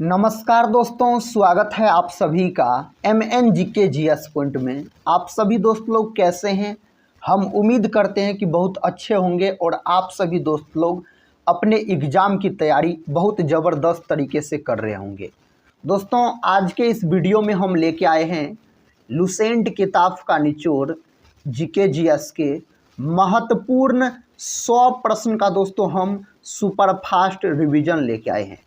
नमस्कार दोस्तों, स्वागत है आप सभी का MNGK GS पॉइंट में। आप सभी दोस्त लोग कैसे हैं? हम उम्मीद करते हैं कि बहुत अच्छे होंगे और आप सभी दोस्त लोग अपने एग्ज़ाम की तैयारी बहुत ज़बरदस्त तरीके से कर रहे होंगे। दोस्तों, आज के इस वीडियो में हम लेके आए हैं लुसेंट किताब का निचोड़ GK GS के महत्वपूर्ण 100 प्रश्न का दोस्तों हम सुपर फास्ट रिवीजन लेके आए हैं।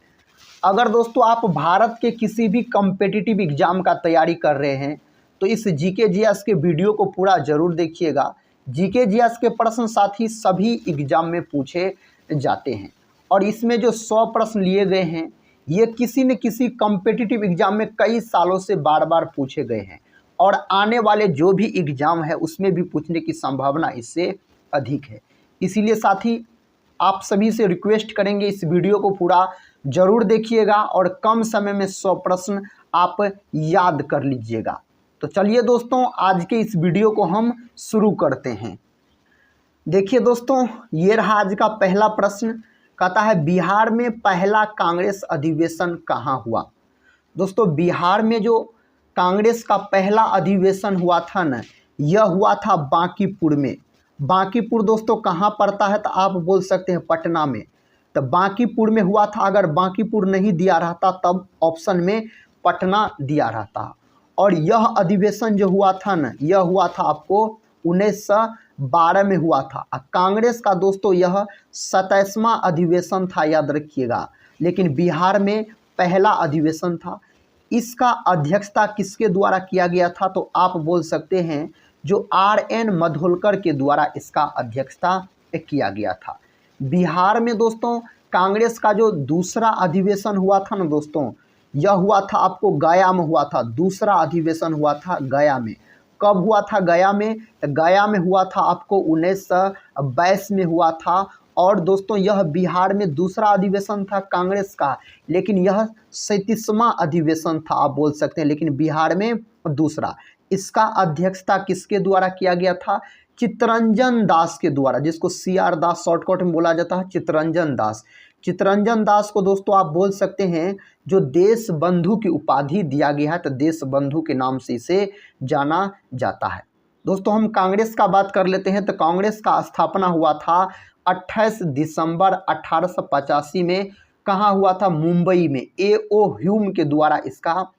अगर दोस्तों आप भारत के किसी भी कॉम्पिटिटिव एग्ज़ाम का तैयारी कर रहे हैं तो इस GK GS के वीडियो को पूरा ज़रूर देखिएगा। GK GS के प्रश्न साथ ही सभी एग्ज़ाम में पूछे जाते हैं और इसमें जो 100 प्रश्न लिए गए हैं ये किसी न किसी कॉम्पिटिटिव एग्ज़ाम में कई सालों से बार बार पूछे गए हैं और आने वाले जो भी एग्ज़ाम है उसमें भी पूछने की संभावना इससे अधिक है। इसीलिए साथ ही आप सभी से रिक्वेस्ट करेंगे इस वीडियो को पूरा ज़रूर देखिएगा और कम समय में 100 प्रश्न आप याद कर लीजिएगा। तो चलिए दोस्तों, आज के इस वीडियो को हम शुरू करते हैं। देखिए दोस्तों, ये रहा आज का पहला प्रश्न। कहता है बिहार में पहला कांग्रेस अधिवेशन कहाँ हुआ? दोस्तों, बिहार में जो कांग्रेस का पहला अधिवेशन हुआ था ना, यह हुआ था बांकीपुर में। बांकीपुर दोस्तों कहाँ पड़ता है? तो आप बोल सकते हैं पटना में। तो बांकीपुर में हुआ था। अगर बांकीपुर नहीं दिया रहता तब ऑप्शन में पटना दिया रहता। और यह अधिवेशन जो हुआ था ना, यह हुआ था आपको 1912 में हुआ था। कांग्रेस का दोस्तों यह 27वां अधिवेशन था, याद रखिएगा। लेकिन बिहार में पहला अधिवेशन था। इसका अध्यक्षता किसके द्वारा किया गया था? तो आप बोल सकते हैं जो RN मधोलकर के द्वारा इसका अध्यक्षता किया गया था। बिहार में दोस्तों कांग्रेस का जो दूसरा अधिवेशन हुआ था ना दोस्तों, यह हुआ था आपको गया में हुआ था। दूसरा अधिवेशन हुआ था गया में। कब हुआ था गया में? तो गया में हुआ था आपको 1922 में हुआ था। और दोस्तों यह बिहार में दूसरा अधिवेशन था कांग्रेस का, लेकिन यह 37वां अधिवेशन था आप बोल सकते हैं, लेकिन बिहार में दूसरा। इसका अध्यक्षता किसके द्वारा किया गया था? चित्तरंजन दास के द्वारा, जिसको CR दास शॉर्टकट में बोला जाता है, चित्तरंजन दास। चित्तरंजन दास को दोस्तों आप बोल सकते हैं जो देश बंधु की उपाधि दिया गया है, तो देश बंधु के नाम से इसे जाना जाता है। दोस्तों हम कांग्रेस का बात कर लेते हैं। तो कांग्रेस का स्थापना हुआ था 28 दिसंबर 1885 में। कहाँ हुआ था? मुंबई में। A.O. ह्यूम के द्वारा इसका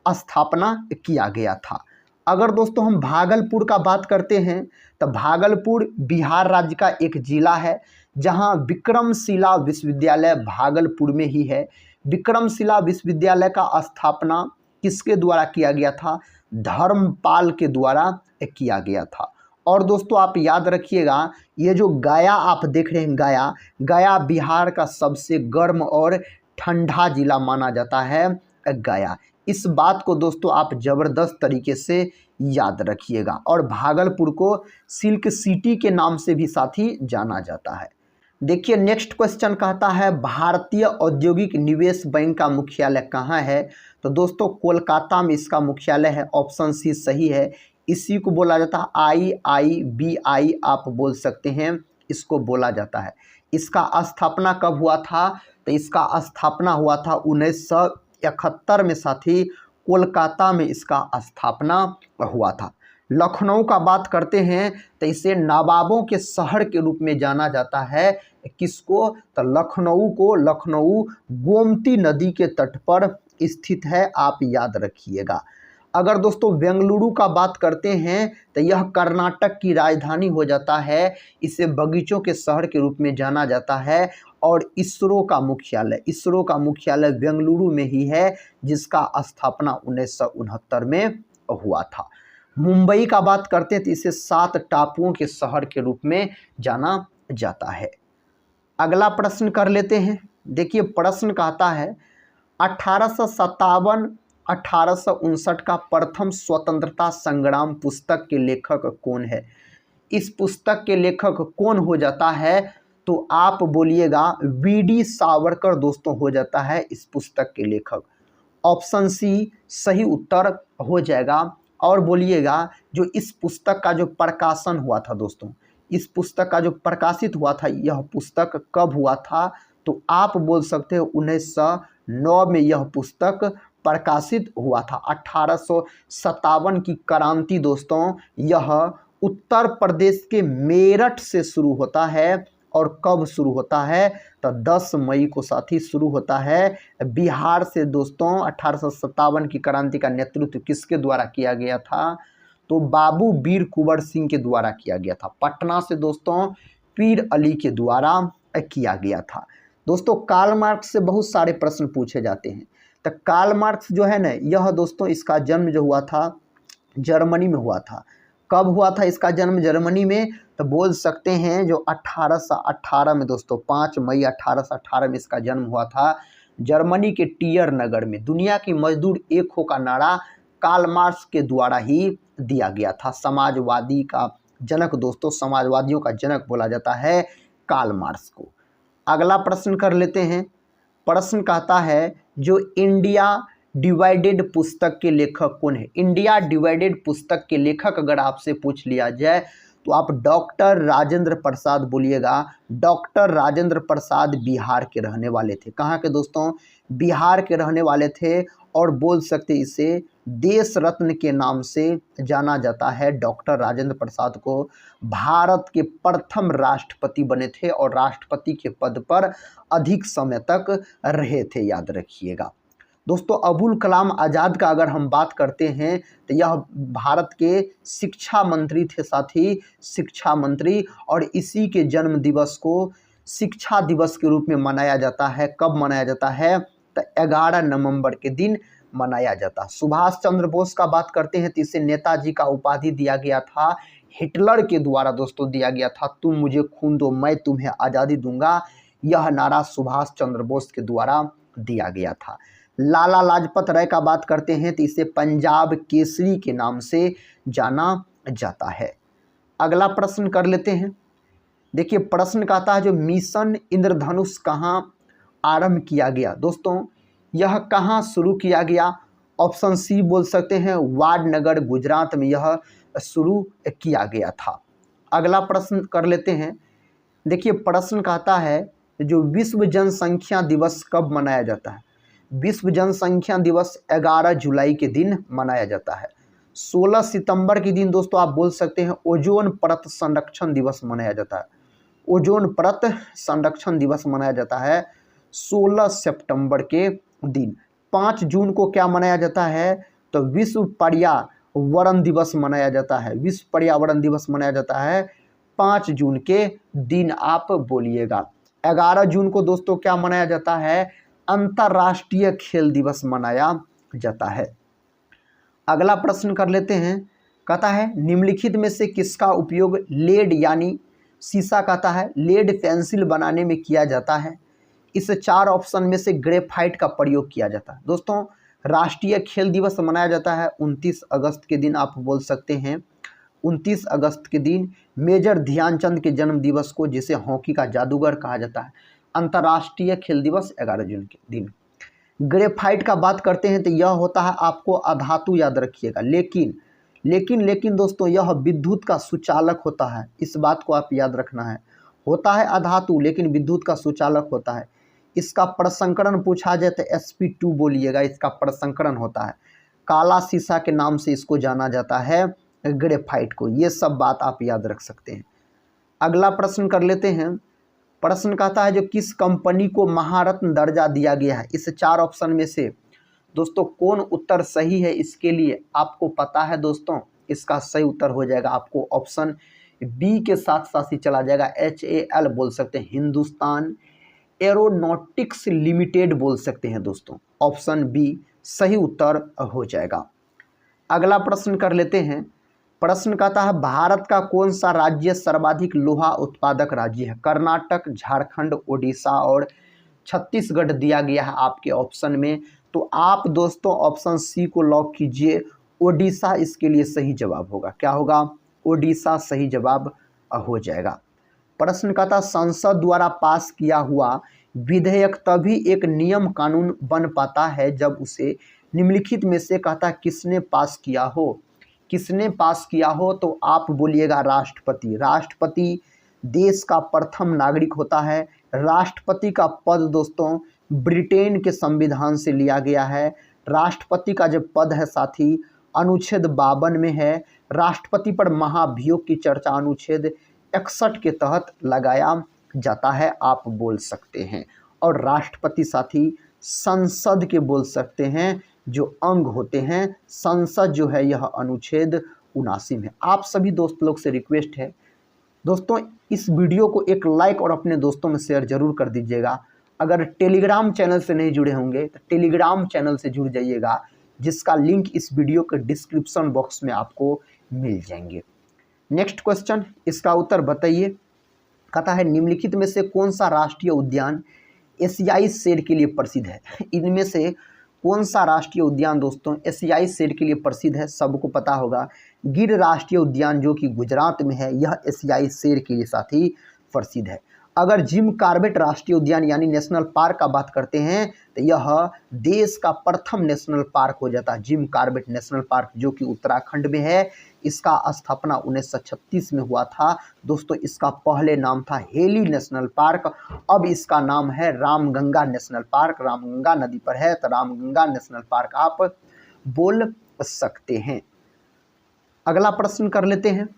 स्थापना किया गया था। अगर दोस्तों हम भागलपुर का बात करते हैं तो भागलपुर बिहार राज्य का एक जिला है जहां विक्रमशिला विश्वविद्यालय भागलपुर में ही है। विक्रमशिला विश्वविद्यालय का स्थापना किसके द्वारा किया गया था? धर्मपाल के द्वारा किया गया था। और दोस्तों आप याद रखिएगा, ये जो गया आप देख रहे हैं, गया बिहार का सबसे गर्म और ठंडा जिला माना जाता है गया। इस बात को दोस्तों आप ज़बरदस्त तरीके से याद रखिएगा। और भागलपुर को सिल्क सिटी के नाम से भी साथ ही जाना जाता है। देखिए नेक्स्ट क्वेश्चन कहता है भारतीय औद्योगिक निवेश बैंक का मुख्यालय कहाँ है? तो दोस्तों कोलकाता में इसका मुख्यालय है। ऑप्शन सी सही है। इसी को बोला जाता है IIBI, आप बोल सकते हैं, इसको बोला जाता है। इसका स्थापना कब हुआ था? तो इसका स्थापना हुआ था 1971 में साथी, कोलकाता में इसका स्थापना हुआ था। लखनऊ का बात करते हैं तो इसे नवाबों के शहर के रूप में जाना जाता है। किसको? तो लखनऊ को। लखनऊ गोमती नदी के तट पर स्थित है, आप याद रखिएगा। अगर दोस्तों बेंगलुरु का बात करते हैं तो यह कर्नाटक की राजधानी हो जाता है। इसे बगीचों के शहर के रूप में जाना जाता है। और इसरो का मुख्यालय बेंगलुरु में ही है, जिसका स्थापना 1969 में हुआ था। मुंबई का बात करते हैं तो इसे 7 टापुओं के शहर के रूप में जाना जाता है। अगला प्रश्न कर लेते हैं। देखिए प्रश्न कहता है 1857-1859 का प्रथम स्वतंत्रता संग्राम पुस्तक के लेखक कौन है? इस पुस्तक के लेखक कौन हो जाता है? तो आप बोलिएगा VD सावरकर दोस्तों हो जाता है इस पुस्तक के लेखक। ऑप्शन सी सही उत्तर हो जाएगा। और बोलिएगा जो इस पुस्तक का जो प्रकाशन हुआ था दोस्तों, इस पुस्तक का जो प्रकाशित हुआ था, यह पुस्तक कब हुआ था? तो आप बोल सकते हो 1809 में यह पुस्तक प्रकाशित हुआ था। 1857 की क्रांति दोस्तों यह उत्तर प्रदेश के मेरठ से शुरू होता है। और कब शुरू होता है? तो 10 मई को साथी शुरू होता है बिहार से दोस्तों। 1857 की क्रांति का नेतृत्व किसके द्वारा किया गया था? तो बाबू वीर कुंवर सिंह के द्वारा किया गया था। पटना से दोस्तों पीर अली के द्वारा किया गया था। दोस्तों कार्ल मार्क्स से बहुत सारे प्रश्न पूछे जाते हैं। तो कार्ल मार्क्स जो है ना, यह दोस्तों इसका जन्म जो हुआ था जर्मनी में हुआ था। कब हुआ था इसका जन्म जर्मनी में? तो बोल सकते हैं जो 1818 में दोस्तों, 5 मई 1818 में इसका जन्म हुआ था जर्मनी के टियर नगर में। दुनिया की मजदूर एक हो का नारा कार्ल मार्क्स के द्वारा ही दिया गया था। समाजवादी का जनक दोस्तों, समाजवादियों का जनक बोला जाता है कार्ल मार्क्स को। अगला प्रश्न कर लेते हैं। प्रश्न कहता है जो इंडिया डिवाइडेड पुस्तक के लेखक कौन है? इंडिया डिवाइडेड पुस्तक के लेखक अगर आपसे पूछ लिया जाए तो आप डॉक्टर राजेंद्र प्रसाद बोलिएगा। डॉक्टर राजेंद्र प्रसाद बिहार के रहने वाले थे। कहाँ के दोस्तों? बिहार के रहने वाले थे। और बोल सकते इसे देश रत्न के नाम से जाना जाता है। डॉक्टर राजेंद्र प्रसाद को भारत के प्रथम राष्ट्रपति बने थे और राष्ट्रपति के पद पर अधिक समय तक रहे थे, याद रखिएगा। दोस्तों अबुल कलाम आज़ाद का अगर हम बात करते हैं तो यह भारत के शिक्षा मंत्री थे साथी, शिक्षा मंत्री। और इसी के जन्म दिवस को शिक्षा दिवस के रूप में मनाया जाता है। कब मनाया जाता है? तो 11 नवंबर के दिन मनाया जाता है। सुभाष चंद्र बोस का बात करते हैं तो इसे नेताजी का उपाधि दिया गया था, हिटलर के द्वारा दोस्तों दिया गया था। तुम मुझे खून दो मैं तुम्हें आज़ादी दूंगा, यह नारा सुभाष चंद्र बोस के द्वारा दिया गया था। लाला लाजपत राय का बात करते हैं तो इसे पंजाब केसरी के नाम से जाना जाता है। अगला प्रश्न कर लेते हैं। देखिए प्रश्न कहता है जो मिशन इंद्रधनुष कहाँ आरंभ किया गया? दोस्तों यह कहाँ शुरू किया गया? ऑप्शन सी बोल सकते हैं, वाडनगर गुजरात में यह शुरू किया गया था। अगला प्रश्न कर लेते हैं। देखिए प्रश्न कहता है जो विश्व जनसंख्या दिवस कब मनाया जाता है? विश्व जनसंख्या दिवस 11 जुलाई के दिन मनाया जाता है। 16 सितंबर के दिन दोस्तों आप बोल सकते हैं ओजोन परत संरक्षण दिवस मनाया जाता है। ओजोन परत संरक्षण दिवस मनाया जाता है 16 सितंबर के दिन। 5 जून को क्या मनाया जाता है? तो विश्व पर्यावरण दिवस मनाया जाता है। विश्व पर्यावरण दिवस मनाया जाता है 5 जून के दिन, आप बोलिएगा। 11 जून को दोस्तों क्या मनाया जाता है? अंतर्राष्ट्रीय खेल दिवस मनाया जाता है। अगला प्रश्न कर लेते हैं। कहता है निम्नलिखित में से किसका उपयोग लेड यानी शीशा कहता है लेड पेंसिल बनाने में किया जाता है? इस 4 ऑप्शन में से ग्रेफाइट का प्रयोग किया जाता है। दोस्तों राष्ट्रीय खेल दिवस मनाया जाता है 29 अगस्त के दिन, आप बोल सकते हैं 29 अगस्त के दिन मेजर ध्यानचंद के जन्म दिवस को, जिसे हॉकी का जादूगर कहा जाता है। अंतर्राष्ट्रीय खेल दिवस 11 जून के दिन। ग्रेफाइट का बात करते हैं तो यह होता है आपको अधातु, याद रखिएगा। लेकिन दोस्तों यह विद्युत का सुचालक होता है, इस बात को आप याद रखना है। होता है अधातु लेकिन विद्युत का सुचालक होता है। इसका प्रसंस्करण पूछा जाए तो sp2 बोलिएगा, इसका प्रसंस्करण होता है। काला शीशा के नाम से इसको जाना जाता है ग्रेफाइट को। ये सब बात आप याद रख सकते हैं। अगला प्रश्न कर लेते हैं। प्रश्न कहता है जो किस कंपनी को महारत्न दर्जा दिया गया है? इस 4 ऑप्शन में से दोस्तों कौन उत्तर सही है? इसके लिए आपको पता है दोस्तों, इसका सही उत्तर हो जाएगा आपको ऑप्शन बी के साथ साथ ही चला जाएगा। HAL बोल सकते हैं, हिंदुस्तान एरोनॉटिक्स लिमिटेड बोल सकते हैं दोस्तों। ऑप्शन बी सही उत्तर हो जाएगा। अगला प्रश्न कर लेते हैं। प्रश्न कहता है भारत का कौन सा राज्य सर्वाधिक लोहा उत्पादक राज्य है? कर्नाटक, झारखंड, ओडिशा और छत्तीसगढ़ दिया गया है आपके ऑप्शन में। तो आप दोस्तों ऑप्शन सी को लॉक कीजिए, ओडिशा इसके लिए सही जवाब होगा। क्या होगा? ओडिशा सही जवाब हो जाएगा। प्रश्न कहता संसद द्वारा पास किया हुआ विधेयक तभी एक नियम कानून बन पाता है जब उसे निम्नलिखित में से कहता किसने पास किया हो? किसने पास किया हो? तो आप बोलिएगा राष्ट्रपति। राष्ट्रपति देश का प्रथम नागरिक होता है। राष्ट्रपति का पद दोस्तों ब्रिटेन के संविधान से लिया गया है। राष्ट्रपति का जो पद है साथी अनुच्छेद 52 में है। राष्ट्रपति पर महाभियोग की चर्चा अनुच्छेद 61 के तहत लगाया जाता है, आप बोल सकते हैं। और राष्ट्रपति साथी संसद के बोल सकते हैं, जो अंग होते हैं संसद जो है यह अनुच्छेद 79 में। आप सभी दोस्त लोग से रिक्वेस्ट है दोस्तों, इस वीडियो को एक लाइक और अपने दोस्तों में शेयर जरूर कर दीजिएगा। अगर टेलीग्राम चैनल से नहीं जुड़े होंगे तो टेलीग्राम चैनल से जुड़ जाइएगा, जिसका लिंक इस वीडियो के डिस्क्रिप्शन बॉक्स में आपको मिल जाएंगे। नेक्स्ट क्वेश्चन, इसका उत्तर बताइए। कहता है निम्नलिखित में से कौन सा राष्ट्रीय उद्यान एशियाई शेर के लिए प्रसिद्ध है? इनमें से कौन सा राष्ट्रीय उद्यान दोस्तों एशियाई शेर के लिए प्रसिद्ध है? सबको पता होगा गिर राष्ट्रीय उद्यान जो कि गुजरात में है, यह एशियाई शेर के लिए साथी प्रसिद्ध है। अगर जिम कॉर्बेट राष्ट्रीय उद्यान यानी नेशनल पार्क का बात करते हैं तो यह देश का प्रथम नेशनल पार्क हो जाता है। जिम कॉर्बेट नेशनल पार्क जो कि उत्तराखंड में है, इसका स्थापना 1936 में हुआ था दोस्तों। इसका पहले नाम था हेली नेशनल पार्क, अब इसका नाम है रामगंगा नेशनल पार्क। रामगंगा नदी पर है तो रामगंगा नेशनल पार्क आप बोल सकते हैं। अगला प्रश्न कर लेते हैं।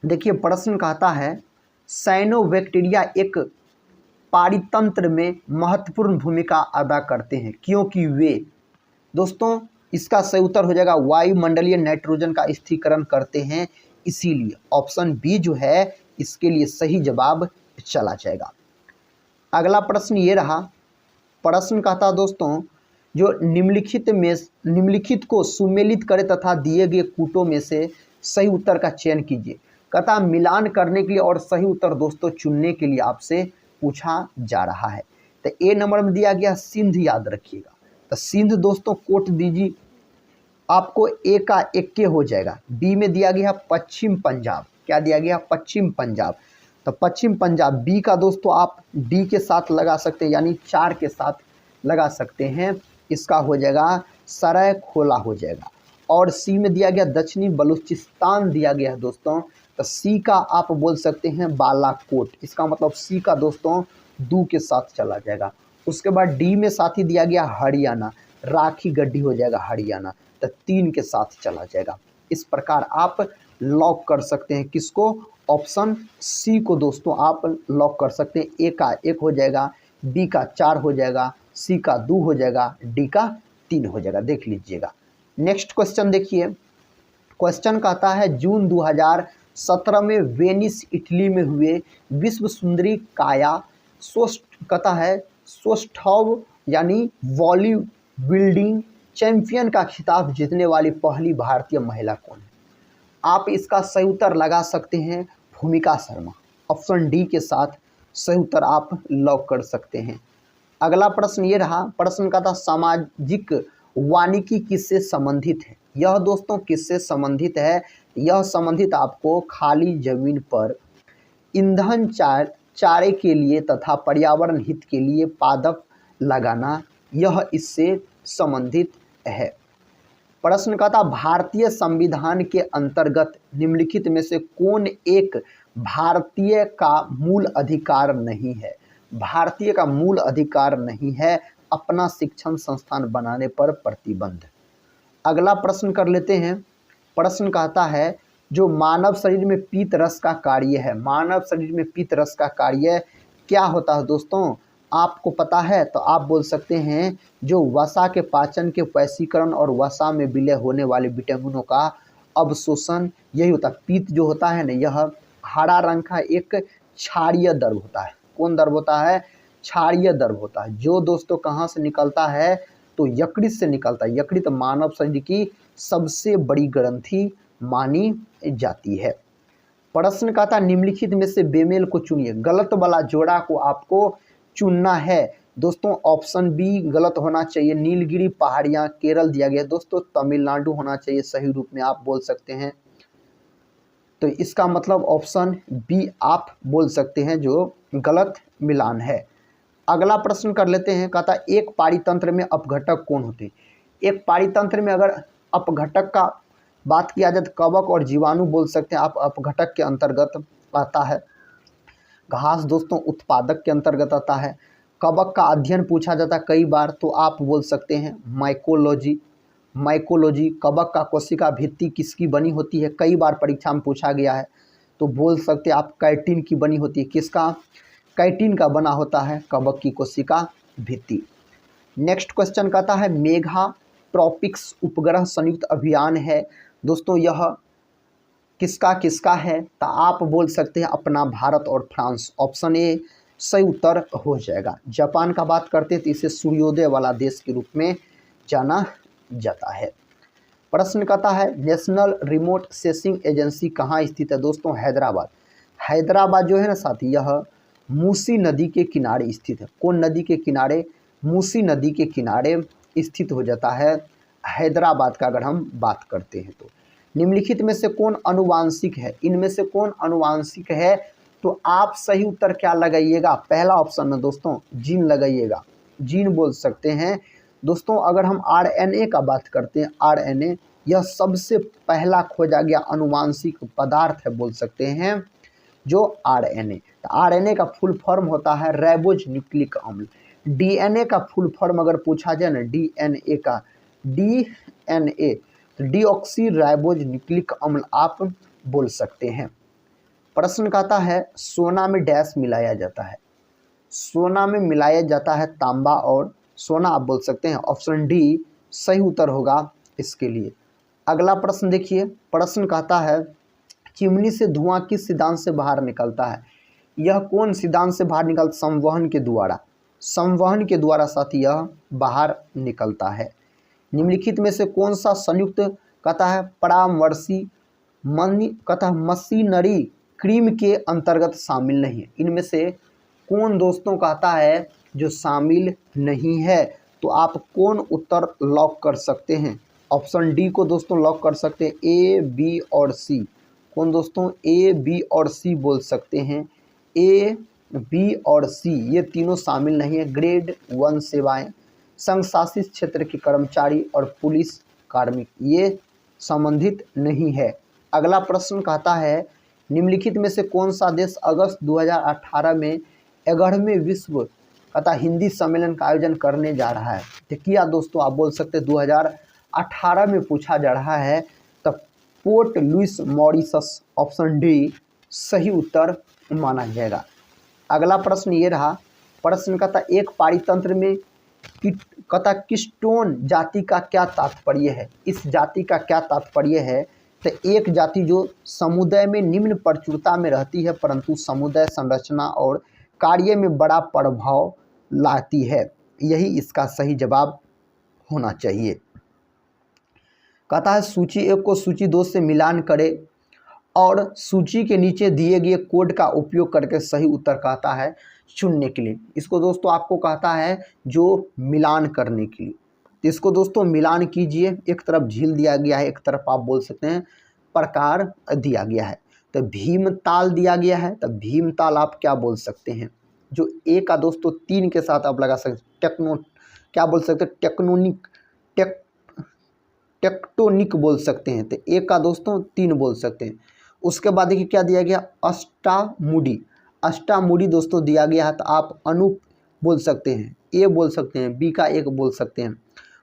देखिए प्रश्न कहता है साइनोबैक्टीरिया एक पारितंत्र में महत्वपूर्ण भूमिका अदा करते हैं क्योंकि वे दोस्तों, इसका सही उत्तर हो जाएगा वायुमंडलीय नाइट्रोजन का स्थिरीकरण करते हैं, इसीलिए ऑप्शन बी जो है इसके लिए सही जवाब चला जाएगा। अगला प्रश्न ये रहा। प्रश्न कहता दोस्तों जो निम्नलिखित को सुमेलित करे तथा दिए गए कूटों में से सही उत्तर का चयन कीजिए। कहता मिलान करने के लिए और सही उत्तर दोस्तों चुनने के लिए आपसे पूछा जा रहा है। तो ए नंबर में दिया गया सिंध, याद रखिएगा। तो सिंध दोस्तों कोट दीजिए, आपको ए का 1 हो जाएगा। बी में दिया गया पश्चिम पंजाब, क्या दिया गया पश्चिम पंजाब, तो पश्चिम पंजाब। बी का दोस्तों आप डी के साथ लगा सकते हैं यानी 4 के साथ लगा सकते हैं, इसका हो जाएगा सरायखोला हो जाएगा। और सी में दिया गया दक्षिणी बलूचिस्तान दिया गया है दोस्तों, तो सी का आप बोल सकते हैं बालाकोट, इसका मतलब सी का दोस्तों 2 के साथ चला जाएगा। उसके बाद डी में साथ ही दिया गया हरियाणा, राखी गड्ढी हो जाएगा हरियाणा, तो 3 के साथ चला जाएगा। इस प्रकार आप लॉक कर सकते हैं किसको, ऑप्शन सी को दोस्तों आप लॉक कर सकते हैं। ए का 1 हो जाएगा, बी का 4 हो जाएगा, सी का 2 हो जाएगा, डी का 3 हो जाएगा, देख लीजिएगा। नेक्स्ट क्वेश्चन देखिए। क्वेश्चन कहता है जून 2017 में वेनिस इटली में हुए विश्व सुंदरी काया कहता है सोस्टॉव यानी वॉली बिल्डिंग चैंपियन का खिताब जीतने वाली पहली भारतीय महिला कौन है? आप इसका सही उत्तर लगा सकते हैं भूमिका शर्मा, ऑप्शन डी के साथ सही उत्तर आप लॉक कर सकते हैं। अगला प्रश्न ये रहा। प्रश्न का था सामाजिक वानिकी किससे संबंधित है? यह दोस्तों किससे संबंधित है? यह संबंधित आपको खाली जमीन पर ईंधन चारे के लिए तथा पर्यावरण हित के लिए पादप लगाना, यह इससे संबंधित है। प्रश्न का था भारतीय संविधान के अंतर्गत निम्नलिखित में से कौन एक भारतीय का मूल अधिकार नहीं है? भारतीय का मूल अधिकार नहीं है अपना शिक्षण संस्थान बनाने पर प्रतिबंध। अगला प्रश्न कर लेते हैं। प्रश्न कहता है जो मानव शरीर में पीत रस का कार्य है, मानव शरीर में पीत रस का कार्य क्या होता है दोस्तों? आपको पता है तो आप बोल सकते हैं जो वसा के पाचन के वैशीकरण और वसा में विलय होने वाले विटामिनों का अवशोषण, यही होता है। पीत जो होता है ना, यह हरा रंग का एक क्षारीय द्रव होता है। कौन द्रव होता है? क्षारीय द्रव होता है, जो दोस्तों कहाँ से निकलता है तो यकृत से निकलता है। यकृत मानव शरीर की सबसे बड़ी ग्रंथि मानी जाती है। प्रश्न का था निम्नलिखित में से बेमेल को चुनिए। गलत वाला जोड़ा को आपको चुनना है दोस्तों। ऑप्शन बी गलत होना चाहिए, नीलगिरी पहाड़ियाँ केरल दिया गया दोस्तों, तमिलनाडु होना चाहिए सही रूप में आप बोल सकते हैं। तो इसका मतलब ऑप्शन बी आप बोल सकते हैं जो गलत मिलान है। अगला प्रश्न कर लेते हैं। कहता एक पारितंत्र में अपघटक कौन होते हैं? एक पारितंत्र में अगर अपघटक का बात किया जाए तो कवक और जीवाणु बोल सकते हैं आप, अपघटक के अंतर्गत आता है। घास दोस्तों उत्पादक के अंतर्गत आता है। कवक का अध्ययन पूछा जाता है कई बार, तो आप बोल सकते हैं माइकोलॉजी। माइकोलॉजी। कवक का कोशिका भित्ति किसकी बनी होती है, कई बार परीक्षा में पूछा गया है, तो बोल सकते हैं आप कैटिन की बनी होती है। किसका, कैटिन का बना होता है कवक की कोशिका भित्ति। नेक्स्ट क्वेश्चन कहता है मेघा ट्रॉपिक्स उपग्रह संयुक्त अभियान है दोस्तों, यह किसका किसका है, तो आप बोल सकते हैं अपना भारत और फ्रांस। ऑप्शन ए सही उत्तर हो जाएगा। जापान का बात करते हैं तो इसे सूर्योदय वाला देश के रूप में जाना जाता है। प्रश्न कहता है नेशनल रिमोट सेंसिंग एजेंसी कहाँ स्थित है दोस्तों, हैदराबाद। हैदराबाद जो है ना साथी, यह मूसी नदी के किनारे स्थित है। कौन नदी के किनारे, मूसी नदी के किनारे स्थित हो जाता है हैदराबाद का अगर हम बात करते हैं तो। निम्नलिखित में से कौन अनुवांशिक है, इनमें से कौन अनुवांशिक है, तो आप सही उत्तर क्या लगाइएगा, पहला ऑप्शन में दोस्तों जीन लगाइएगा, जीन बोल सकते हैं दोस्तों। अगर हम आरएनए का बात करते हैं, आरएनए यह सबसे पहला खोजा गया अनुवांशिक पदार्थ है बोल सकते हैं जो आरएनए। आरएनए का फुल फॉर्म होता है राइबोज न्यूक्लिक अम्ल। डीएनए का फुल फॉर्म अगर पूछा जाए ना, डीएनए का, डीएनए डीऑक्सी राइबोज न्यूक्लिक अम्ल आप बोल सकते हैं। प्रश्न कहता है सोना में डैश मिलाया जाता है, सोना में मिलाया जाता है तांबा और सोना आप बोल सकते हैं। ऑप्शन डी सही उत्तर होगा इसके लिए। अगला प्रश्न देखिए, प्रश्न कहता है चिमनी से धुआं किस सिद्धांत से बाहर निकलता है, यह कौन सिद्धांत से बाहर निकलता, संवहन के द्वारा, संवहन के द्वारा साथी यह बाहर निकलता है। निम्नलिखित में से कौन सा संयुक्त कहता है परामर्शी कहता है मशीनरी क्रीम के अंतर्गत शामिल नहीं है, इनमें से कौन दोस्तों कहता है जो शामिल नहीं है, तो आप कौन उत्तर लॉक कर सकते हैं, ऑप्शन डी को दोस्तों लॉक कर सकते हैं। ए बी और सी, कौन दोस्तों, ए बी और सी बोल सकते हैं। ए बी और सी ये तीनों शामिल नहीं है। ग्रेड 1 सेवाएं, संघ शासित क्षेत्र के कर्मचारी और पुलिस कार्मिक ये संबंधित नहीं है। अगला प्रश्न कहता है निम्नलिखित में से कौन सा देश अगस्त 2018 में 11वें विश्व कहता हिंदी सम्मेलन का आयोजन करने जा रहा है, तो किया दोस्तों आप बोल सकते हैं 2018 में पूछा जा रहा है, तब Port Louis Mauritius. Option D सही उत्तर माना जाएगा। अगला प्रश्न ये रहा, प्रश्न कहता एक पारितंत्र में कहता किस्टोन जाति का क्या तात्पर्य है, इस जाति का क्या तात्पर्य है, तो एक जाति जो समुदाय में निम्न प्रचुरता में रहती है परंतु समुदाय संरचना और कार्य में बड़ा प्रभाव लाती है, यही इसका सही जवाब होना चाहिए। कहता है सूची 1 को सूची 2 से मिलान करें और सूची के नीचे दिए गए कोड का उपयोग करके सही उत्तर कहता है चुनने के लिए। इसको दोस्तों आपको कहता है जो मिलान करने के लिए, तो इसको दोस्तों मिलान कीजिए। एक तरफ झील दिया गया है, एक तरफ आप बोल सकते हैं प्रकार दिया गया है, तो भीमताल दिया गया है, तो भीमताल आप क्या बोल सकते हैं, जो ए का दोस्तों 3 के साथ आप लगा सकते हैं, क्या बोल सकते हैं टेक्नोनिक, टेक्टोनिक बोल सकते हैं, तो ए का दोस्तों 3 बोल सकते हैं। उसके बाद देखिए क्या दिया गया, अष्टामुडी, अष्टामुडी दोस्तों दिया गया है, तो आप अनूप बोल सकते हैं, ए बोल सकते हैं, बी का 1 बोल सकते हैं।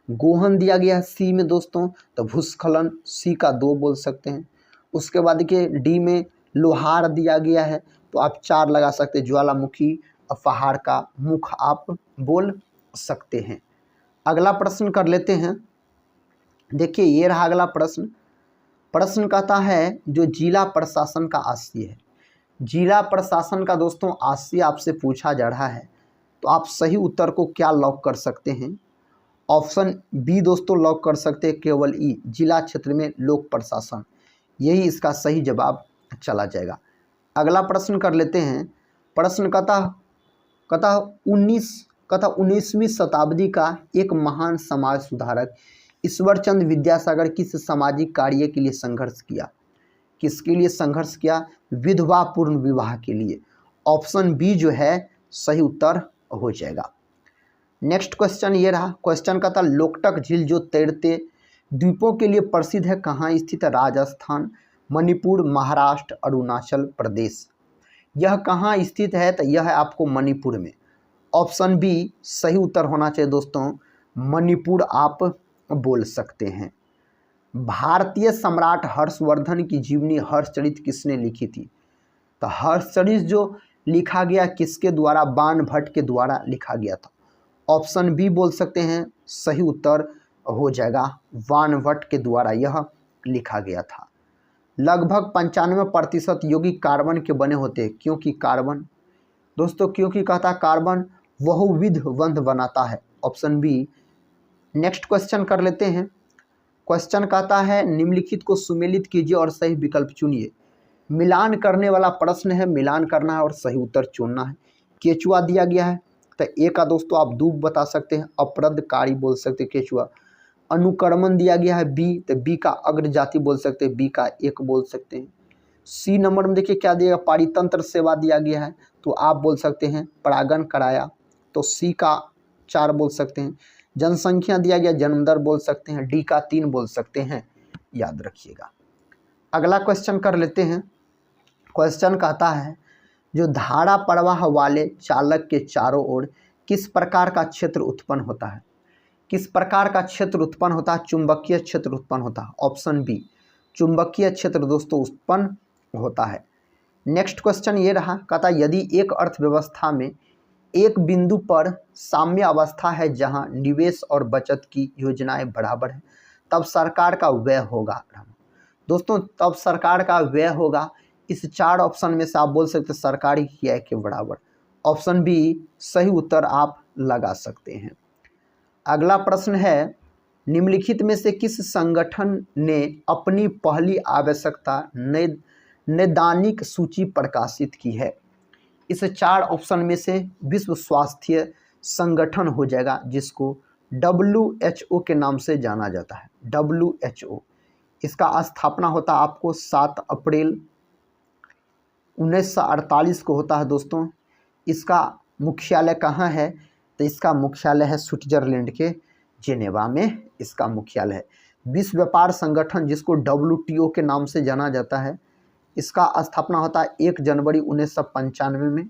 गोहन दिया गया है सी में दोस्तों, तो भूस्खलन सी का 2 बोल सकते हैं। उसके बाद देखिए डी में लोहार दिया गया है, तो आप 4 लगा सकते हैं, ज्वालामुखी और पहाड़ का मुख आप बोल सकते हैं। अगला प्रश्न कर लेते हैं, देखिए ये रहा अगला प्रश्न। प्रश्न कहता है जो जिला प्रशासन का आशय है, जिला प्रशासन का दोस्तों आशय आपसे पूछा जा रहा है, तो आप सही उत्तर को क्या लॉक कर सकते हैं, ऑप्शन बी दोस्तों लॉक कर सकते हैं, केवल ई जिला क्षेत्र में लोक प्रशासन, यही इसका सही जवाब चला जाएगा। अगला प्रश्न कर लेते हैं। प्रश्न कहता 19वीं शताब्दी का एक महान समाज सुधारक ईश्वरचंद विद्यासागर किस सामाजिक कार्य के लिए संघर्ष किया, किसके लिए संघर्ष किया, विधवा पूर्ण विवाह के लिए। ऑप्शन बी जो है सही उत्तर हो जाएगा। नेक्स्ट क्वेश्चन ये रहा, क्वेश्चन का था लोकटक झील जो तैरते द्वीपों के लिए प्रसिद्ध है कहाँ स्थित है, राजस्थान, मणिपुर, महाराष्ट्र, अरुणाचल प्रदेश। यह कहाँ स्थित है, तो यह है आपको मणिपुर में। ऑप्शन बी सही उत्तर होना चाहिए दोस्तों, मणिपुर आप बोल सकते हैं। भारतीय सम्राट हर्षवर्धन की जीवनी हर्षचरित किसने लिखी थी? तो हर्षचरित जो लिखा गया किसके द्वारा? बाण भट्ट के द्वारा लिखा गया था। ऑप्शन बी बोल सकते हैं, सही उत्तर हो जाएगा, बाण भट्ट के द्वारा यह लिखा गया था। लगभग 95% यौगिक कार्बन के बने होते हैं, क्योंकि कार्बन दोस्तों, क्योंकि कहता कार्बन बहुविध बंध बनाता है। Option B. नेक्स्ट क्वेश्चन कर लेते हैं। क्वेश्चन कहता है निम्नलिखित को सुमेलित कीजिए और सही विकल्प चुनिए। मिलान करने वाला प्रश्न है, मिलान करना है और सही उत्तर चुनना है। केचुआ दिया गया है तो ए का दोस्तों आप दूब बता सकते हैं, अपरदकारी बोल सकते हैं केचुआ। अनुकर्मण दिया गया है बी, तो बी का अग्रजाति बोल सकते हैं, बी का एक बोल सकते हैं। सी नंबर में देखिए क्या दिया, पारितंत्र सेवा दिया गया है, तो आप बोल सकते हैं परागण कराया, तो सी का 4 बोल सकते हैं। जनसंख्या दिया गया, जन्म दर बोल सकते हैं, डी का 3 बोल सकते हैं, याद रखिएगा। अगला क्वेश्चन कर लेते हैं। क्वेश्चन कहता है जो धारा प्रवाह वाले चालक के चारों ओर किस प्रकार का क्षेत्र उत्पन्न होता है? किस प्रकार का क्षेत्र उत्पन्न होता है? चुंबकीय क्षेत्र उत्पन्न होता है। ऑप्शन बी, चुंबकीय क्षेत्र दोस्तों उत्पन्न होता है। नेक्स्ट क्वेश्चन ये रहा, कहता यदि एक अर्थव्यवस्था में एक बिंदु पर साम्य अवस्था है जहां निवेश और बचत की योजनाएं बराबर हैं, तब सरकार का व्यय होगा। दोस्तों तब सरकार का व्यय होगा, इस 4 ऑप्शन में से आप बोल सकते हैं सरकारी व्यय के बराबर। ऑप्शन बी सही उत्तर आप लगा सकते हैं। अगला प्रश्न है निम्नलिखित में से किस संगठन ने अपनी पहली आवश्यकता नैदानिक सूची प्रकाशित की है? इस 4 ऑप्शन में से विश्व स्वास्थ्य संगठन हो जाएगा, जिसको WHO के नाम से जाना जाता है। WHO इसका स्थापना होता आपको 7 अप्रैल 1948 को होता है दोस्तों। इसका मुख्यालय कहाँ है? तो इसका मुख्यालय है स्विट्जरलैंड के जेनेवा में, इसका मुख्यालय है। विश्व व्यापार संगठन जिसको WTO के नाम से जाना जाता है, इसका स्थापना होता है 1 जनवरी 1995 में।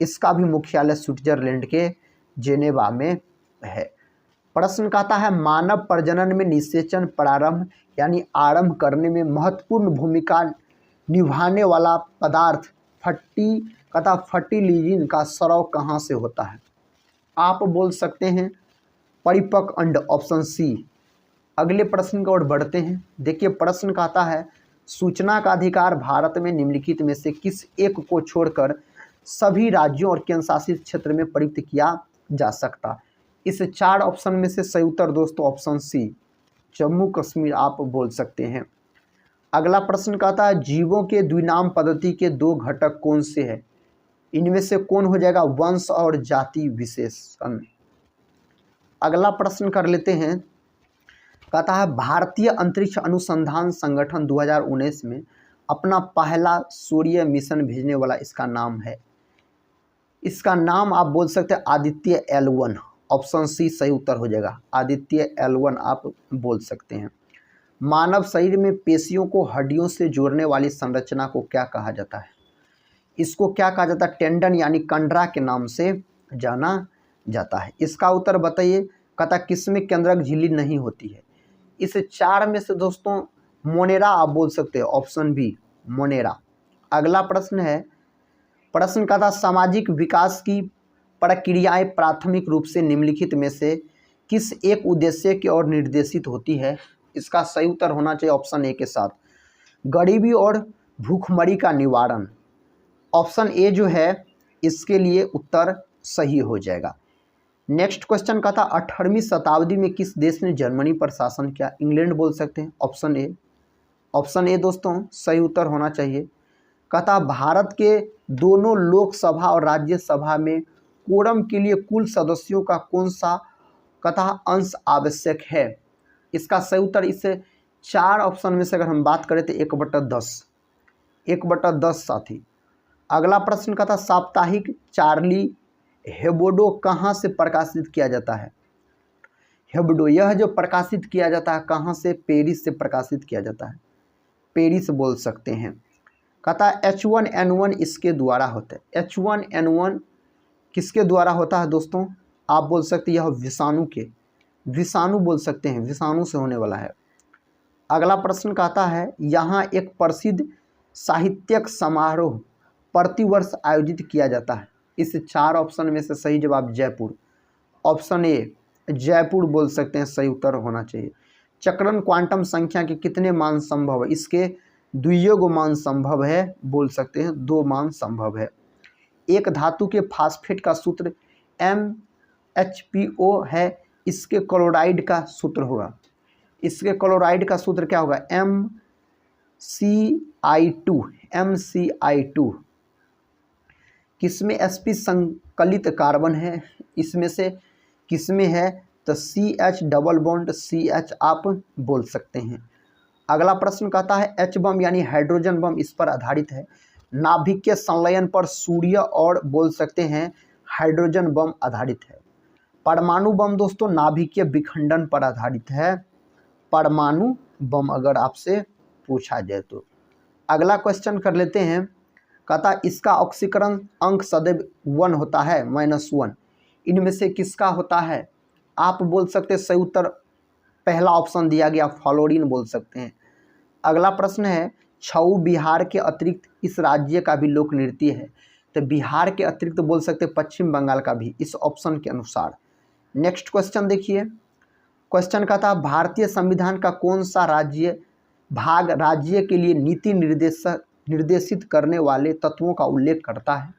इसका भी मुख्यालय स्विट्जरलैंड के जेनेवा में है। प्रश्न कहता है मानव प्रजनन में निषेचन प्रारंभ यानी आरंभ करने में महत्वपूर्ण भूमिका निभाने वाला पदार्थ फर्टिलिजिन का स्राव कहाँ से होता है? आप बोल सकते हैं परिपक्व अंड, ऑप्शन सी। अगले प्रश्न की ओर बढ़ते हैं। देखिए प्रश्न कहता है सूचना का अधिकार भारत में निम्नलिखित में से किस एक को छोड़कर सभी राज्यों और केंद्र शासित क्षेत्र में प्रयुक्त किया जा सकता? इस 4 ऑप्शन में से सही उत्तर दोस्तों ऑप्शन सी, जम्मू कश्मीर आप बोल सकते हैं। अगला प्रश्न कहता है जीवों के द्विनाम पद्धति के 2 घटक कौन से हैं? इनमें से कौन हो जाएगा? वंश और जाति विशेषण। अगला प्रश्न कर लेते हैं। कहता है भारतीय अंतरिक्ष अनुसंधान संगठन 2019 में अपना पहला सूर्य मिशन भेजने वाला इसका नाम है। इसका नाम आप बोल सकते हैं आदित्य L1, ऑप्शन सी सही उत्तर हो जाएगा, आदित्य L1 आप बोल सकते हैं। मानव शरीर में पेशियों को हड्डियों से जोड़ने वाली संरचना को क्या कहा जाता है? इसको क्या कहा जाता है? टेंडन यानी कंडरा के नाम से जाना जाता है। इसका उत्तर बताइए। कहता किसमें केंद्रक झिल्ली नहीं होती है? इस 4 में से दोस्तों मोनेरा आप बोल सकते हैं, ऑप्शन बी मोनेरा। अगला प्रश्न है, प्रश्न कहता सामाजिक विकास की प्रक्रियाएं प्राथमिक रूप से निम्नलिखित में से किस एक उद्देश्य की ओर निर्देशित होती है? इसका सही उत्तर होना चाहिए ऑप्शन ए के साथ, गरीबी और भूखमरी का निवारण। ऑप्शन ए जो है इसके लिए उत्तर सही हो जाएगा। नेक्स्ट क्वेश्चन का था 18वीं शताब्दी में किस देश ने जर्मनी पर शासन किया? इंग्लैंड बोल सकते हैं, ऑप्शन ए। ऑप्शन ए दोस्तों सही उत्तर होना चाहिए। कहता भारत के दोनों लोकसभा और राज्यसभा में कोरम के लिए कुल सदस्यों का कौन सा कहता अंश आवश्यक है? इसका सही उत्तर इस 4 ऑप्शन में से अगर हम बात करें तो 1/10, 1/10 साथी। अगला प्रश्न का था साप्ताहिक चार्ली हेब्डो कहाँ से प्रकाशित किया जाता है? हेब्डो यह जो प्रकाशित किया जाता है कहाँ से? पेरिस से प्रकाशित किया जाता है, पेरिस बोल सकते हैं। कहता है H1N1 इसके द्वारा होता है। H1N1 किसके द्वारा होता है दोस्तों? आप बोल सकते हैं यह विषाणु बोल सकते हैं, विषाणु से होने वाला है। अगला प्रश्न कहता है यहाँ एक प्रसिद्ध साहित्यिक समारोह प्रतिवर्ष आयोजित किया जाता है। इस 4 ऑप्शन में से सही जवाब जयपुर। ऑप्शन ए जयपुर बोल सकते हैं, सही उत्तर होना चाहिए। चक्रण क्वांटम संख्या के कितने मान संभव है? इसके द्वियोग मान संभव है, बोल सकते हैं 2 मान संभव है। एक धातु के फास्फेट का सूत्र MHPO है, इसके क्लोराइड का सूत्र होगा, इसके क्लोराइड का सूत्र क्या होगा? MCI2। किसमें sp संकलित कार्बन है? इसमें से किसमें है? तो CH डबल बॉन्ड CH आप बोल सकते हैं। अगला प्रश्न कहता है H बम यानी हाइड्रोजन बम इस पर आधारित है। नाभिकीय संलयन पर सूर्य और बोल सकते हैं हाइड्रोजन बम आधारित है। परमाणु बम दोस्तों नाभिकीय विखंडन पर आधारित है, परमाणु बम अगर आपसे पूछा जाए तो। अगला क्वेश्चन कर लेते हैं, कहता इसका ऑक्सीकरण अंक सदैव 1 होता है, -1। इनमें से किसका होता है? आप बोल सकते हैं सही उत्तर पहला ऑप्शन दिया गया फ्लोरीन बोल सकते हैं। अगला प्रश्न है छऊ बिहार के अतिरिक्त इस राज्य का भी लोक नृत्य है, तो बिहार के अतिरिक्त बोल सकते हैं पश्चिम बंगाल का भी, इस ऑप्शन के अनुसार। नेक्स्ट क्वेश्चन देखिए, क्वेश्चन का था भारतीय संविधान का कौन सा भाग राज्य के लिए नीति निर्देशित करने वाले तत्वों का उल्लेख करता है?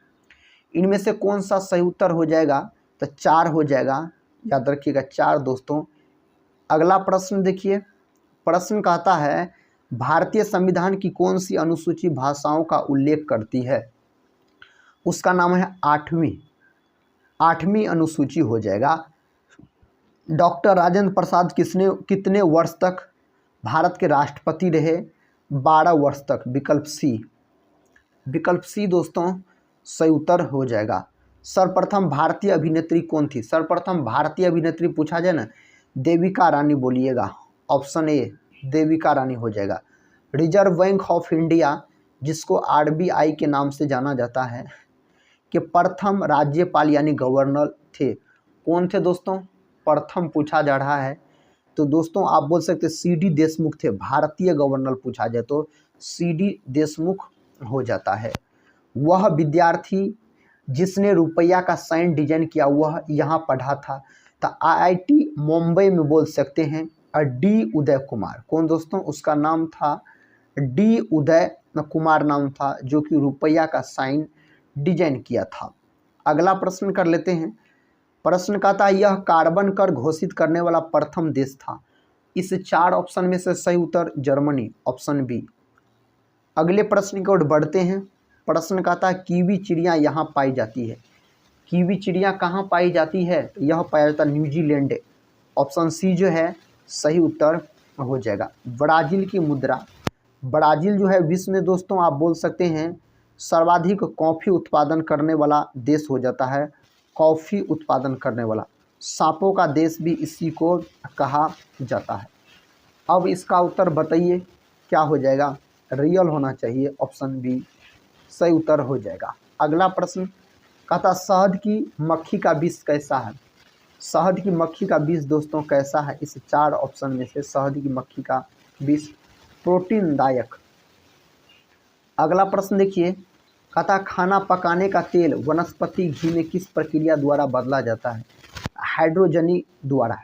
इनमें से कौन सा सही उत्तर हो जाएगा? तो 4 हो जाएगा, याद रखिएगा 4 दोस्तों। अगला प्रश्न देखिए, प्रश्न कहता है भारतीय संविधान की कौन सी अनुसूची भाषाओं का उल्लेख करती है? उसका नाम है 8वीं अनुसूची हो जाएगा। डॉक्टर राजेंद्र प्रसाद कितने वर्ष तक भारत के राष्ट्रपति रहे? 12 वर्ष तक, विकल्प सी दोस्तों सही उत्तर हो जाएगा। सर्वप्रथम भारतीय अभिनेत्री कौन थी? सर्वप्रथम भारतीय अभिनेत्री पूछा जाए ना, देविका रानी बोलिएगा, ऑप्शन ए देविका रानी हो जाएगा। रिजर्व बैंक ऑफ इंडिया जिसको RBI के नाम से जाना जाता है कि प्रथम राज्यपाल यानी गवर्नर थे, कौन थे दोस्तों? प्रथम पूछा जा रहा है तो दोस्तों आप बोल सकते CD देशमुख थे। भारतीय गवर्नर पूछा जाए तो CD देशमुख हो जाता है। वह विद्यार्थी जिसने रुपया का साइन डिजाइन किया वह यहाँ पढ़ा था, तो IIT मुंबई में बोल सकते हैं D उदय कुमार। कौन दोस्तों? उसका नाम था D उदय कुमार नाम था, जो कि रुपया का साइन डिजाइन किया था। अगला प्रश्न कर लेते हैं, प्रश्न कहता है यह कार्बन कर घोषित करने वाला प्रथम देश था। इस 4 ऑप्शन में से सही उत्तर जर्मनी, ऑप्शन बी। अगले प्रश्न की ओर बढ़ते हैं, प्रश्न कहता है कीवी चिड़िया यहाँ पाई जाती है। कीवी चिड़िया कहाँ पाई जाती है? यह पाया जाता है न्यूजीलैंड, ऑप्शन सी जो है सही उत्तर हो जाएगा। ब्राज़ील की मुद्रा, ब्राज़ील जो है विश्व में दोस्तों आप बोल सकते हैं सर्वाधिक कॉफ़ी उत्पादन करने वाला देश हो जाता है, कॉफ़ी उत्पादन करने वाला। सांपों का देश भी इसी को कहा जाता है। अब इसका उत्तर बताइए क्या हो जाएगा? रियल होना चाहिए, ऑप्शन बी सही उत्तर हो जाएगा। अगला प्रश्न कहता शहद की मक्खी का विष कैसा है? शहद की मक्खी का विष दोस्तों कैसा है? इस 4 ऑप्शन में से शहद की मक्खी का विष प्रोटीनदायक। अगला प्रश्न देखिए, कहता खाना पकाने का तेल वनस्पति घी में किस प्रक्रिया द्वारा बदला जाता है?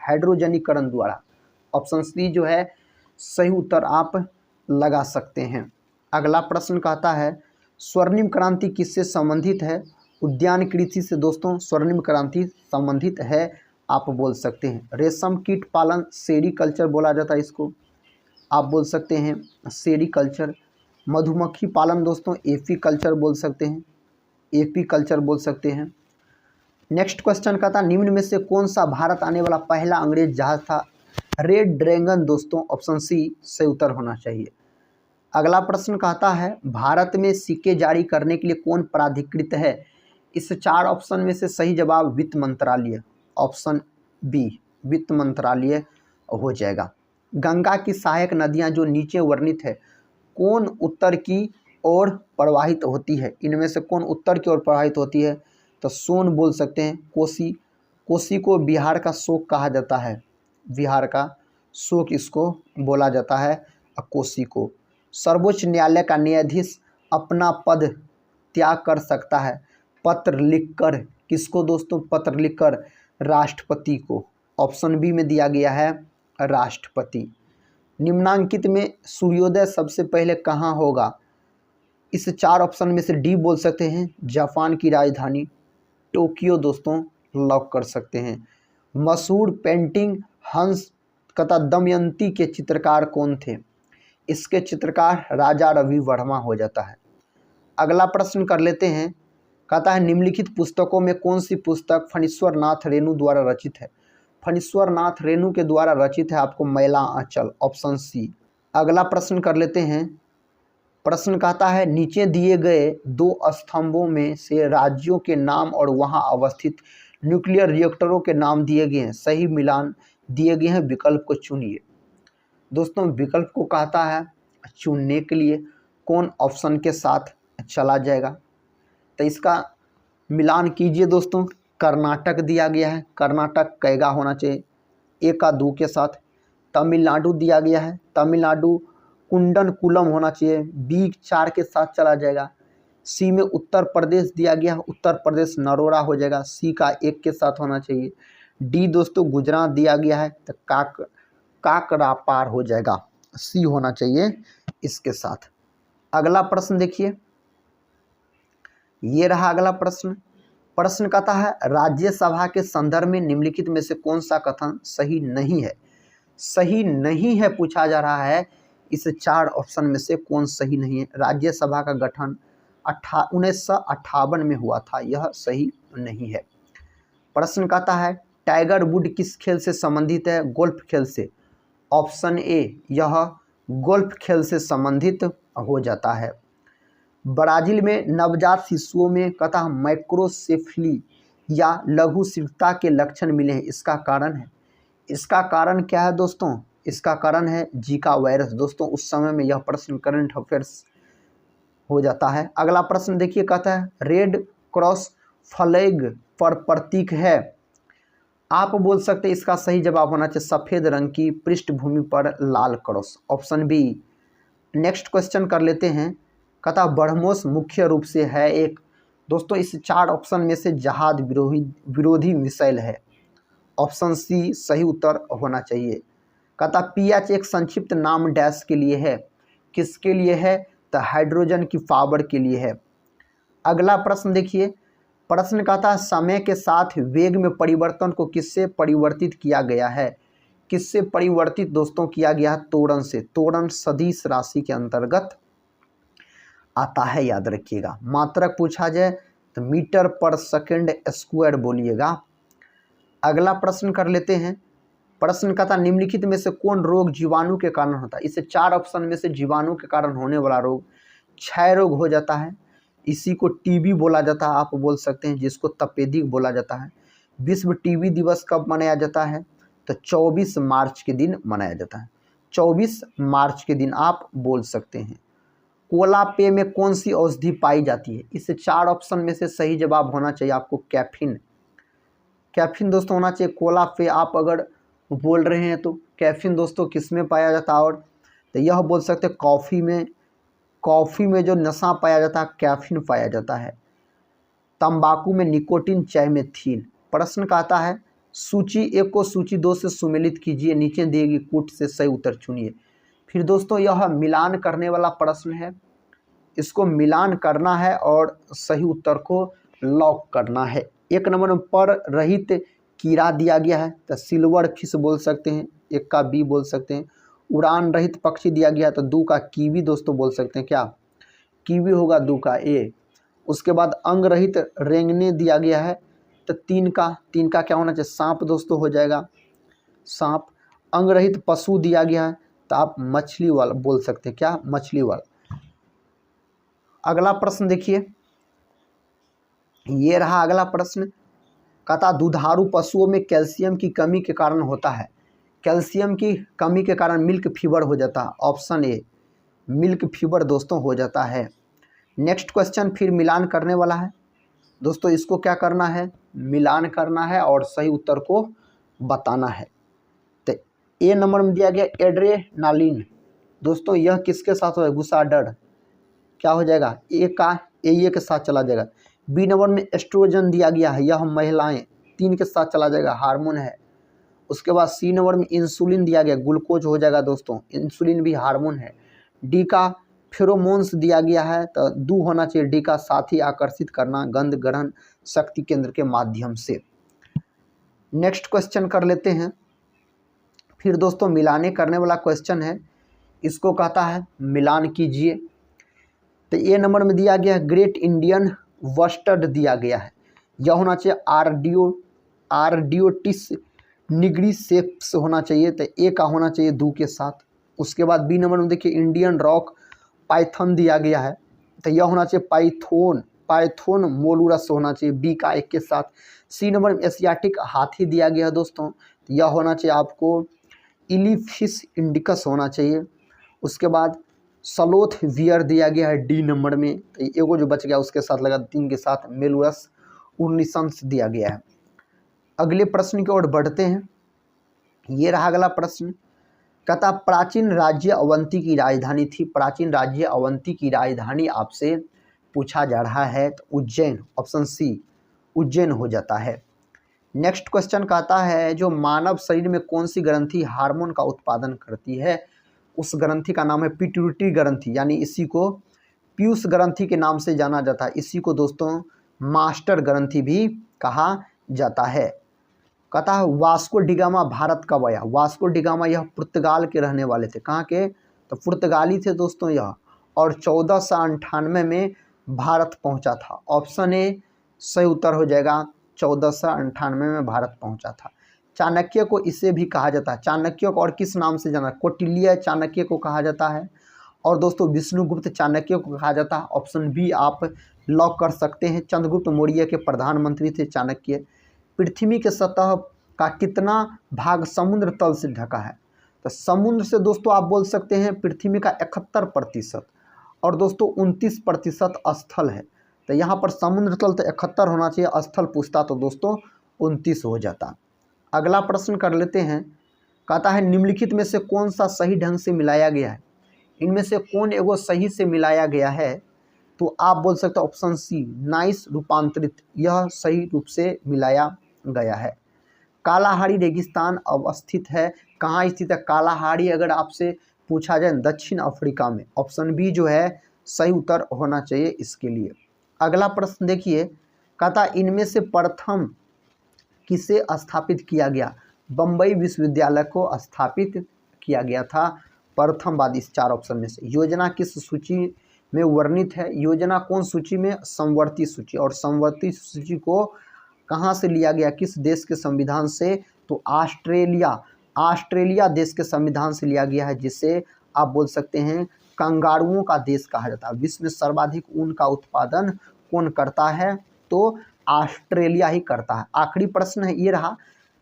हाइड्रोजनीकरण द्वारा, ऑप्शन सी जो है सही उत्तर आप लगा सकते हैं। अगला प्रश्न कहता है स्वर्णिम क्रांति किससे संबंधित है? उद्यान कृषि से दोस्तों स्वर्णिम क्रांति संबंधित है, आप बोल सकते हैं। रेशम कीट पालन सेरीकल्चर बोला जाता है, इसको आप बोल सकते हैं सेरीकल्चर। मधुमक्खी पालन दोस्तों एपीकल्चर बोल सकते हैं, एपीकल्चर बोल सकते हैं। नेक्स्ट क्वेश्चन का था निम्न में से कौन सा भारत आने वाला पहला अंग्रेज जहाज था? रेड ड्रैगन दोस्तों, ऑप्शन सी सही उत्तर होना चाहिए। अगला प्रश्न कहता है भारत में सिक्के जारी करने के लिए कौन प्राधिकृत है? इस 4 ऑप्शन में से सही जवाब वित्त मंत्रालय, ऑप्शन बी वित्त मंत्रालय हो जाएगा। गंगा की सहायक नदियां जो नीचे वर्णित है कौन उत्तर की ओर प्रवाहित होती है? इनमें से कौन उत्तर की ओर प्रवाहित होती है? तो सोन बोल सकते हैं। कोसी, कोसी को बिहार का शोक कहा जाता है, बिहार का शोक इसको बोला जाता है कोसी को। सर्वोच्च न्यायालय का न्यायाधीश अपना पद त्याग कर सकता है पत्र लिखकर, किसको दोस्तों? पत्र लिखकर राष्ट्रपति को। ऑप्शन बी में दिया गया है राष्ट्रपति। निम्नांकित में सूर्योदय सबसे पहले कहाँ होगा? इस 4 ऑप्शन में से डी बोल सकते हैं, जापान की राजधानी टोक्यो दोस्तों लॉक कर सकते हैं। मशहूर पेंटिंग हंस तथा दमयंती के चित्रकार कौन थे? इसके चित्रकार राजा रवि वर्मा हो जाता है। अगला प्रश्न कर लेते हैं, कहता है निम्नलिखित पुस्तकों में कौन सी पुस्तक फणीश्वर नाथ रेणु द्वारा रचित है? फणीश्वर नाथ रेणु के द्वारा रचित है आपको मैला आंचल, ऑप्शन सी। अगला प्रश्न कर लेते हैं, प्रश्न कहता है नीचे दिए गए 2 स्तंभों में से राज्यों के नाम और वहां अवस्थित न्यूक्लियर रिएक्टरों के नाम दिए गए हैं, सही मिलान दिए गए हैं, विकल्प को चुनिए। दोस्तों विकल्प को कहता है चुनने के लिए कौन ऑप्शन के साथ चला जाएगा, तो इसका मिलान कीजिए दोस्तों। कर्नाटक दिया गया है, कर्नाटक कैगा होना चाहिए ए का 2 के साथ। तमिलनाडु दिया गया है, तमिलनाडु कुंडनकुलम होना चाहिए, बी 4 के साथ चला जाएगा। सी में उत्तर प्रदेश दिया गया है, उत्तर प्रदेश नरोरा हो जाएगा, सी का 1 के साथ होना चाहिए। डी दोस्तों गुजरात दिया गया है तो काकरापार हो जाएगा, सी होना चाहिए इसके साथ। अगला प्रश्न देखिए, ये रहा अगला प्रश्न। प्रश्न कहता है राज्यसभा के संदर्भ में निम्नलिखित में से कौन सा कथन सही नहीं है? सही नहीं है पूछा जा रहा है, इस 4 ऑप्शन में से कौन सही नहीं है? राज्यसभा का गठन 1958 में हुआ था, यह सही नहीं है। प्रश्न कहता है टाइगर वुड किस खेल से संबंधित है? गोल्फ खेल से, ऑप्शन ए, यह गोल्फ खेल से संबंधित हो जाता है। ब्राजील में नवजात शिशुओं में कथा माइक्रोसेफली या लघुशिरता के लक्षण मिले हैं, इसका कारण है, इसका कारण क्या है दोस्तों? इसका कारण है जीका वायरस। दोस्तों उस समय में यह प्रश्न करंट अफेयर्स हो जाता है। अगला प्रश्न देखिए, कहता है रेड क्रॉस फ्लैग पर प्रतीक है, आप बोल सकते हैं इसका सही जवाब होना चाहिए सफ़ेद रंग की पृष्ठभूमि पर लाल cross, option B. Next question कर लेते हैं, कहता ब्रह्मोस मुख्य रूप से है एक, दोस्तों इस 4 ऑप्शन में से जहाज विरोधी मिसाइल है, ऑप्शन सी सही उत्तर होना चाहिए। कहता पीएच एक संक्षिप्त नाम डैश के लिए है, किसके लिए है? तो हाइड्रोजन की पावर के लिए है। अगला प्रश्न देखिए, प्रश्न कहता है समय के साथ वेग में परिवर्तन को किससे परिवर्तित किया गया है? किससे परिवर्तित दोस्तों किया गया है? त्वरण से। त्वरण सदिश राशि के अंतर्गत आता है, याद रखिएगा। मात्रक पूछा जाए तो मीटर पर सेकंड स्क्वायर बोलिएगा। अगला प्रश्न कर लेते हैं, प्रश्न कहता निम्नलिखित में से कौन रोग जीवाणु के कारण होता है? इसे 4 ऑप्शन में से जीवाणु के कारण होने वाला रोग क्षय रोग हो जाता है, इसी को टीबी बोला जाता है, आप बोल सकते हैं, जिसको तपेदिक बोला जाता है। विश्व टीबी दिवस कब मनाया जाता है? तो 24 मार्च के दिन मनाया जाता है, 24 मार्च के दिन आप बोल सकते हैं। कोला पेय में कौन सी औषधि पाई जाती है? इस 4 ऑप्शन में से सही जवाब होना चाहिए आपको कैफीन, कैफीन दोस्तों होना चाहिए। कोला पेय आप अगर बोल रहे हैं तो कैफीन दोस्तों किस में पाया जाता है? और तो यह बोल सकते हैं कॉफ़ी में, कॉफ़ी में जो नशा पाया जाता है कैफीन पाया जाता है। तंबाकू में निकोटीन, चाय में थीन। प्रश्न कहता है सूची 1 को सूची 2 से सुमेलित कीजिए, नीचे दिए गए कूट से सही उत्तर चुनिए। फिर दोस्तों यह मिलान करने वाला प्रश्न है, इसको मिलान करना है और सही उत्तर को लॉक करना है। 1 नंबर पर रहित कीड़ा दिया गया है तो सिल्वर फिश बोल सकते हैं, 1 का बी बोल सकते हैं। उड़ान रहित पक्षी दिया गया तो 2 का कीवी दोस्तों बोल सकते हैं, क्या कीवी होगा 2 का ए। उसके बाद अंग रहित रेंगने दिया गया है तो 3 का क्या होना चाहिए? सांप दोस्तों हो जाएगा, सांप। अंग रहित पशु दिया गया है तो आप मछली वाला बोल सकते हैं, क्या मछली वाला। अगला प्रश्न देखिए, ये रहा अगला प्रश्न, कहता दुधारू पशुओं में कैल्शियम की कमी के कारण होता है, कैल्शियम की कमी के कारण मिल्क फीवर हो जाता है, ऑप्शन ए मिल्क फीवर दोस्तों हो जाता है। नेक्स्ट क्वेश्चन फिर मिलान करने वाला है, दोस्तों इसको क्या करना है, मिलान करना है और सही उत्तर को बताना है। तो ए नंबर में दिया गया एड्रेनालिन, दोस्तों यह किसके साथ होगा, गुसाडर, क्या हो जाएगा, ए का ए के साथ चला जाएगा। बी नंबर में एस्ट्रोजन दिया गया है, यह महिलाएं 3 के साथ चला जाएगा, हार्मोन है। उसके बाद सी नंबर में इंसुलिन दिया गया, ग्लूकोज हो जाएगा दोस्तों, इंसुलिन भी हार्मोन है। डी का फेरोमोन्स दिया गया है, तो दू होना चाहिए डी का, साथी आकर्षित करना गंध ग्रहण शक्ति केंद्र के माध्यम से। नेक्स्ट क्वेश्चन कर लेते हैं। फिर दोस्तों मिलाने करने वाला क्वेश्चन है, इसको कहता है मिलान कीजिए। तो ए नंबर में दिया गया है ग्रेट इंडियन वस्टर्ड दिया गया है, यह होना चाहिए आर्डियोटिस निग्रिसेप्स होना चाहिए, तो ए का होना चाहिए दू के साथ। उसके बाद बी नंबर में देखिए इंडियन रॉक पाइथन दिया गया है, तो यह होना चाहिए पाइथोन मोलुरस होना चाहिए, बी का 1 के साथ। सी नंबर में एशियाटिक हाथी दिया गया है दोस्तों, तो यह होना चाहिए आपको इलीफिस इंडिकस होना चाहिए। उसके बाद सलोथ वियर दिया गया है डी नंबर में, तो एगो जो बच गया उसके साथ लगा 3 के साथ, मेलुरस उर्निसंस दिया गया है। अगले प्रश्न की ओर बढ़ते हैं। ये रहा अगला प्रश्न, कहता प्राचीन राज्य अवंती की राजधानी थी, प्राचीन राज्य अवंती की राजधानी आपसे पूछा जा रहा है, तो उज्जैन, ऑप्शन सी उज्जैन हो जाता है। नेक्स्ट क्वेश्चन कहता है जो मानव शरीर में कौन सी ग्रंथि हार्मोन का उत्पादन करती है, उस ग्रंथि का नाम है पिट्यूटरी ग्रंथि, यानी इसी को पीयूष ग्रंथि के नाम से जाना जाता है, इसी को दोस्तों मास्टर ग्रंथि भी कहा जाता है। कहता है वास्को डिगामा भारत कब आया, वास्को डिगामा यह पुर्तगाल के रहने वाले थे, कहाँ के, तो पुर्तगाली थे दोस्तों यह, और 1498 में भारत पहुंचा था। ऑप्शन ए सही उत्तर हो जाएगा, 1498 में भारत पहुंचा था। चाणक्य को इसे भी कहा जाता है, चाणक्य को और किस नाम से जाना, कौटिल्य चाणक्य को कहा जाता है, और दोस्तों विष्णुगुप्त चाणक्य को कहा जाता है। ऑप्शन बी आप लॉक कर सकते हैं, चंद्रगुप्त मौर्य के प्रधानमंत्री थे चाणक्य। पृथ्वी के सतह का कितना भाग समुद्र तल से ढका है, तो समुद्र से दोस्तों आप बोल सकते हैं पृथ्वी का 71%, और दोस्तों 29% स्थल है, तो यहाँ पर समुद्र तल तो 71 होना चाहिए, स्थल पूछता तो दोस्तों 29 हो जाता। अगला प्रश्न कर लेते हैं। कहता है निम्नलिखित में से कौन सा सही ढंग से मिलाया गया है, इनमें से कौन एगो सही से मिलाया गया है, तो आप बोल सकते हो ऑप्शन सी नाइस रूपांतरित, यह सही रूप से मिलाया गया है। कालाहारी रेगिस्तान अवस्थित है, कहाँ स्थित है कालाहारी, अगर आपसे पूछा जाए दक्षिण अफ्रीका में, ऑप्शन बी जो है सही उत्तर होना चाहिए इसके लिए। अगला प्रश्न देखिए, कहता इनमें से प्रथम किसे स्थापित किया गया, बम्बई विश्वविद्यालय को स्थापित किया गया था प्रथम बाद इस 4 ऑप्शन में से। योजना किस सूची में वर्णित है, योजना कौन सूची में, समवर्ती सूची, और समवर्ती सूची को कहाँ से लिया गया, किस देश के संविधान से, तो ऑस्ट्रेलिया देश के संविधान से लिया गया है, जिसे आप बोल सकते हैं कंगारुओं का देश कहा जाता है। विश्व में सर्वाधिक ऊन का उत्पादन कौन करता है, तो ऑस्ट्रेलिया ही करता है। आखिरी प्रश्न है ये रहा,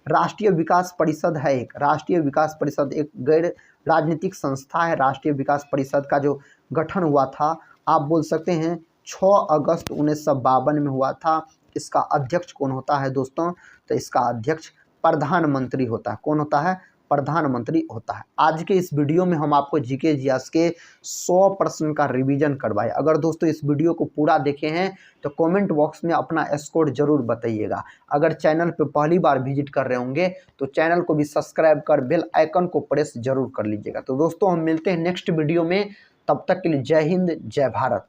राष्ट्रीय विकास परिषद है एक, राष्ट्रीय विकास परिषद एक गैर राजनीतिक संस्था है, राष्ट्रीय विकास परिषद का जो गठन हुआ था आप बोल सकते हैं 6 अगस्त 1952 में हुआ था। इसका अध्यक्ष कौन होता है दोस्तों, तो इसका अध्यक्ष प्रधानमंत्री होता है, कौन होता है, प्रधानमंत्री होता है। आज के इस वीडियो में हम आपको जीके जीएस के 100 प्रश्न का रिवीजन करवाए। अगर दोस्तों इस वीडियो को पूरा देखे हैं तो कमेंट बॉक्स में अपना स्कोर जरूर बताइएगा। अगर चैनल पे पहली बार विजिट कर रहे होंगे तो चैनल को भी सब्सक्राइब कर बेल आइकन को प्रेस जरूर कर लीजिएगा। तो दोस्तों हम मिलते हैं नेक्स्ट वीडियो में, तब तक के लिए जय हिंद जय भारत।